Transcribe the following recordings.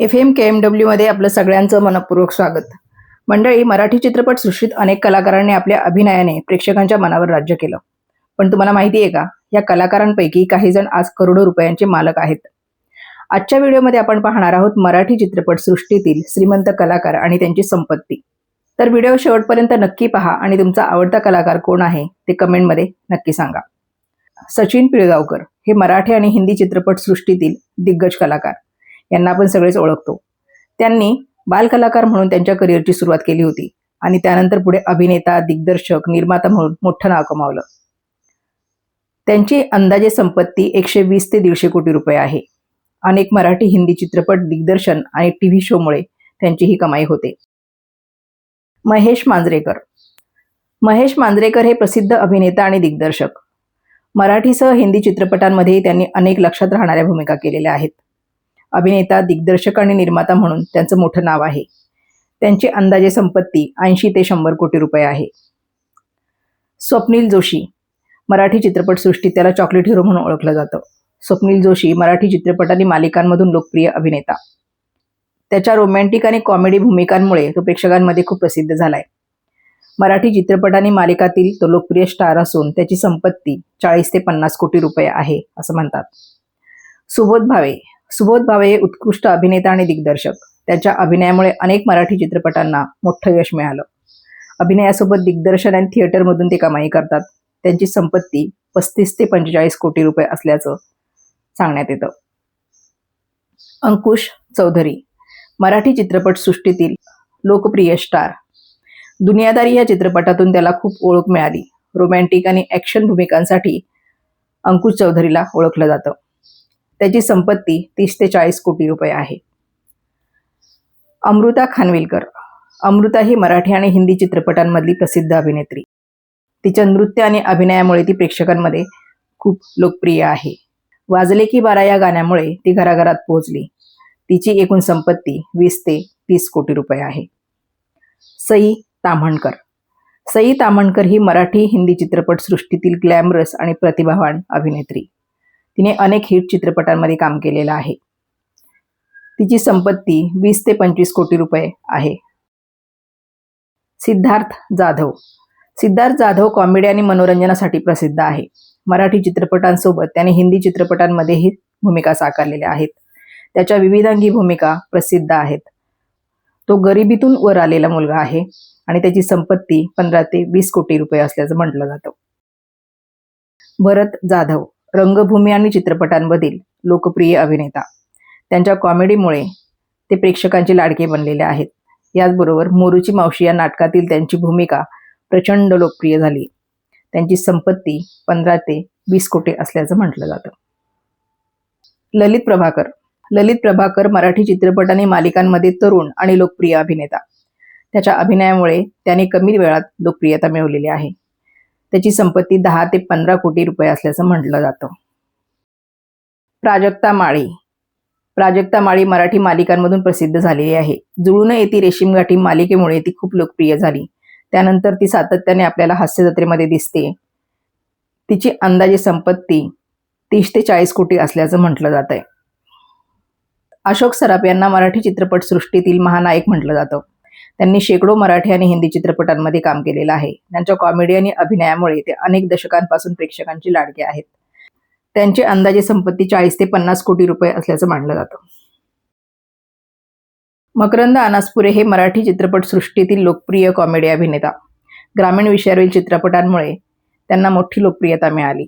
FM KMW मध्ये आपलं सगळ्यांचं मनपूर्वक स्वागत. मंडळी, मराठी चित्रपट सृष्टीत अनेक कलाकारांनी आपल्या अभिनयाने प्रेक्षकांच्या मनावर राज्य केलं. पण तुम्हाला माहिती आहे का, या कलाकारांपैकी काही जण आज करोडो रुपयांचे मालक आहेत. आजच्या व्हिडिओमध्ये आपण पाहणार आहोत मराठी चित्रपट सृष्टीतील श्रीमंत कलाकार आणि त्यांची संपत्ती. तर व्हिडिओ शेवटपर्यंत नक्की पहा आणि तुमचा आवडता कलाकार कोण आहे ते कमेंटमध्ये नक्की सांगा. सचिन पिळगावकर हे मराठी आणि हिंदी चित्रपट सृष्टीतील दिग्गज कलाकार. यांना आपण सगळेच ओळखतो. त्यांनी बालकलाकार म्हणून त्यांच्या करिअरची सुरुवात केली होती आणि त्यानंतर पुढे अभिनेता, दिग्दर्शक, निर्माता म्हणून मोठं नाव कमावलं. त्यांची अंदाजे संपत्ती 120 ते 150 कोटी रुपये आहे. अनेक मराठी हिंदी चित्रपट दिग्दर्शन आणि टीव्ही शोमुळे त्यांची ही कमाई होते. महेश मांजरेकर. महेश मांजरेकर हे प्रसिद्ध अभिनेता आणि दिग्दर्शक. मराठीसह हिंदी चित्रपटांमध्ये त्यांनी अनेक लक्षात राहणाऱ्या भूमिका केलेल्या आहेत. अभिनेता, दिग्दर्शक आणि निर्माता म्हणून त्यांचं मोठं नाव आहे. त्यांची अंदाजे संपत्ती 80 ते 100 कोटी रुपये आहे. स्वप्नील जोशी. मराठी चित्रपटसृष्टीत त्याला चॉकलेट हिरो म्हणून ओळखलं जातं. स्वप्नील जोशी मराठी चित्रपट आणि मालिकांमधून लोकप्रिय अभिनेता. त्याच्या रोमॅन्टिक आणि कॉमेडी भूमिकांमुळे तो प्रेक्षकांमध्ये खूप प्रसिद्ध झालाय. मराठी चित्रपट आणि मालिकातील तो लोकप्रिय स्टार असून त्याची संपत्ती 40 ते 50 कोटी रुपये आहे असं म्हणतात. सुबोध भावे. सुबोध भावे हे उत्कृष्ट अभिनेता आणि दिग्दर्शक. त्यांच्या अभिनयामुळे अनेक मराठी चित्रपटांना मोठं यश मिळालं. अभिनयासोबत दिग्दर्शन आणि थिएटरमधून ते कमाई करतात. त्यांची संपत्ती 35 ते 45 कोटी रुपये असल्याचं सांगण्यात येतं. अंकुश चौधरी. मराठी चित्रपट सृष्टीतील लोकप्रिय स्टार. दुनियादारी या चित्रपटातून त्याला खूप ओळख मिळाली. रोमॅन्टिक आणि ॲक्शन भूमिकांसाठी अंकुश चौधरीला ओळखलं जातं. त्याची संपत्ती 30 ते 40 कोटी रुपये आहे. अमृता खानविलकर. अमृता ही मराठी आणि हिंदी चित्रपटांमधली प्रसिद्ध अभिनेत्री. तिच्या नृत्य आणि अभिनयामुळे ती प्रेक्षकांमध्ये खूप लोकप्रिय आहे. वाजले की बारा या गाण्यामुळे ती घराघरात पोहोचली. तिची एकूण संपत्ती 20 ते 30 कोटी रुपये आहे. सई ताम्हणकर. सई ताम्हणकर ही मराठी हिंदी चित्रपट सृष्टीतील ग्लॅमरस आणि प्रतिभावान अभिनेत्री. तिने अनेक हिट चित्रपटांमध्ये काम केलेलं आहे. तिची संपत्ती 20 ते 25 कोटी रुपये आहे. सिद्धार्थ जाधव. सिद्धार्थ जाधव कॉमेडी आणि मनोरंजनासाठी प्रसिद्ध आहे. मराठी चित्रपटांसोबत त्याने हिंदी चित्रपटांमध्येही भूमिका साकारलेल्या आहेत. त्याच्या विविधांगी भूमिका प्रसिद्ध आहेत. तो गरिबीतून वर आलेला मुलगा आहे आणि त्याची संपत्ती 15 ते 20 कोटी रुपये असल्याचं म्हटलं जातं. भरत जाधव. रंगभूमी आणि चित्रपटांमधील लोकप्रिय अभिनेता. त्यांच्या कॉमेडीमुळे ते प्रेक्षकांचे लाडके बनलेले आहेत. याचबरोबर मोरूची मावशी या नाटकातील त्यांची भूमिका प्रचंड लोकप्रिय झाली. त्यांची संपत्ती 15 ते 20 कोटी असल्याचं म्हटलं जातं. ललित प्रभाकर. ललित प्रभाकर मराठी चित्रपट आणि मालिकांमध्ये तरुण आणि लोकप्रिय अभिनेता. त्याच्या अभिनयामुळे त्याने कमी वेळात लोकप्रियता मिळवलेली आहे. त्याची संपत्ती 10 ते 15 कोटी रुपये असल्याचं म्हटलं जातं. प्राजक्ता माळी. प्राजक्ता माळी मराठी मालिकांमधून प्रसिद्ध झालेली आहे. जुळून येती रेशीम गाठी मालिकेमुळे ती खूप लोकप्रिय झाली. त्यानंतर ती सातत्याने आपल्याला हास्य जत्रेमध्ये दिसते. तिची अंदाजे संपत्ती 30 ते 40 कोटी असल्याचं म्हटलं जात आहे. अशोक सराफ यांना मराठी चित्रपट सृष्टीतील महानायक म्हटलं जातं. त्यांनी शेकडो मराठी आणि हिंदी चित्रपटांमध्ये काम केलेलं आहे. त्यांच्या कॉमेडी आणि अभिनयामुळे ते अनेक दशकांपासून प्रेक्षकांची लाडके आहेत. त्यांची अंदाजे संपत्ती 40 ते 50 कोटी रुपये असल्याचं मानलं जातं. मकरंद अनासपुरे हे मराठी चित्रपट सृष्टीतील लोकप्रिय कॉमेडी अभिनेता. ग्रामीण विषयावरील चित्रपटांमुळे त्यांना मोठी लोकप्रियता मिळाली.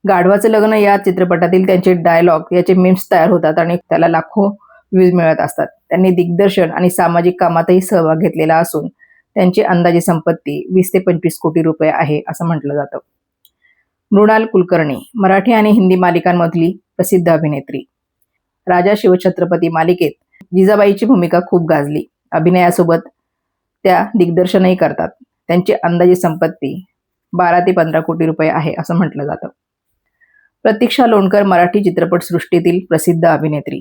गाढवाचं लग्न या चित्रपटातील त्यांचे डायलॉग याचे मीम्स तयार होतात आणि त्याला लाखो व्ह्यूज मिळत असतात. त्यांनी दिग्दर्शन आणि सामाजिक कामातही सहभाग घेतलेला असून त्यांची अंदाजे संपत्ती 20 ते 25 कोटी रुपये आहे असं म्हटलं जातं. मृणाल कुलकर्णी. मराठी आणि हिंदी मालिकांमधली प्रसिद्ध अभिनेत्री. राजा शिवछत्रपती मालिकेत जिजाबाईची भूमिका खूप गाजली. अभिनयासोबत त्या दिग्दर्शनही करतात. त्यांची अंदाजे संपत्ती 12 ते 15 कोटी रुपये आहे असं म्हटलं जातं. प्रतीक्षा लोणकर मराठी चित्रपट सृष्टीतील प्रसिद्ध अभिनेत्री.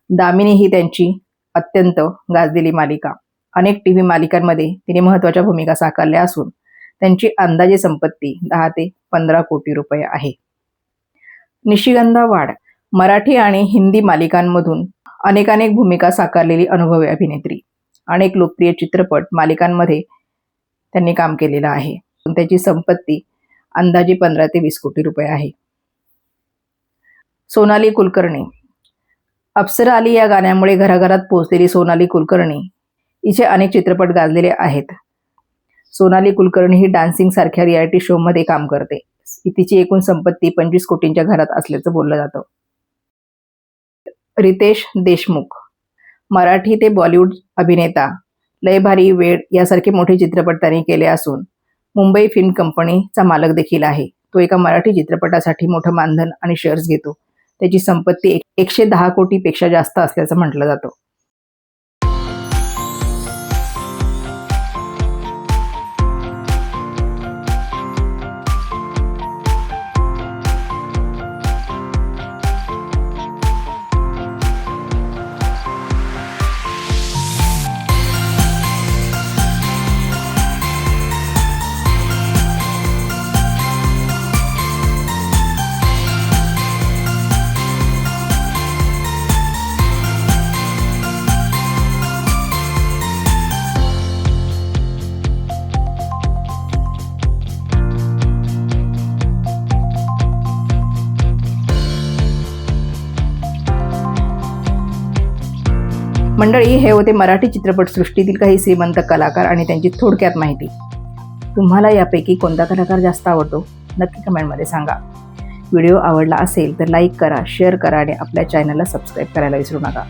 दामिनी ही त्यांची अत्यंत गाजलेली मालिका. अनेक टीव्ही मालिकांमध्ये तिने महत्त्वाच्या भूमिका साकारल्या असून त्यांची अंदाजे संपत्ती 10 ते 15 कोटी रुपये आहे. निशिगंधा वाड. मराठी आणि हिंदी मालिकांमधून अनेकानेक भूमिका साकारलेली अनुभवी अभिनेत्री. अनेक लोकप्रिय चित्रपट मालिकांमध्ये त्यांनी काम केलेलं आहे. त्याची संपत्ती अंदाजे 15 ते 20 कोटी रुपये आहे. सोनाली कुलकर्णी. अप्सरा आली या गाण्यामुळे घराघरात पोहोचलेली सोनाली कुलकर्णी हिचे अनेक चित्रपट गाजलेले आहेत. सोनाली कुलकर्णी ही डान्सिंग सारख्या रियालिटी शो मध्ये काम करते. तिची एकूण संपत्ती 25 कोटींच्या घरात असल्याचं बोललं जातं. रितेश देशमुख. मराठी ते बॉलिवूड अभिनेता. लय भारी, वेड यासारखे मोठे चित्रपट त्यांनी केले असून मुंबई फिल्म कंपनीचा मालक देखील आहे. तो एका मराठी चित्रपटासाठी मोठं मानधन आणि शेअर्स घेतो. त्याची संपत्ती 110 कोटीपेक्षा जास्त असल्याचं म्हटलं जातं. मंडळी, हे होते मराठी चित्रपटसृष्टीतील काही श्रीमंत कलाकार आणि त्यांची थोडक्यात माहिती. तुम्हाला यापैकी कोणता कलाकार जास्त आवडतो नक्की कमेंटमध्ये सांगा. व्हिडिओ आवडला असेल तर लाईक करा, शेअर करा आणि आपल्या चॅनलला सबस्क्राईब करायला विसरू नका.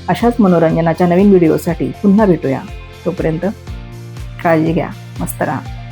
अशाच मनोरंजनाच्या नवीन व्हिडिओसाठी पुन्हा भेटूया. तोपर्यंत काळजी घ्या, मस्त राहा.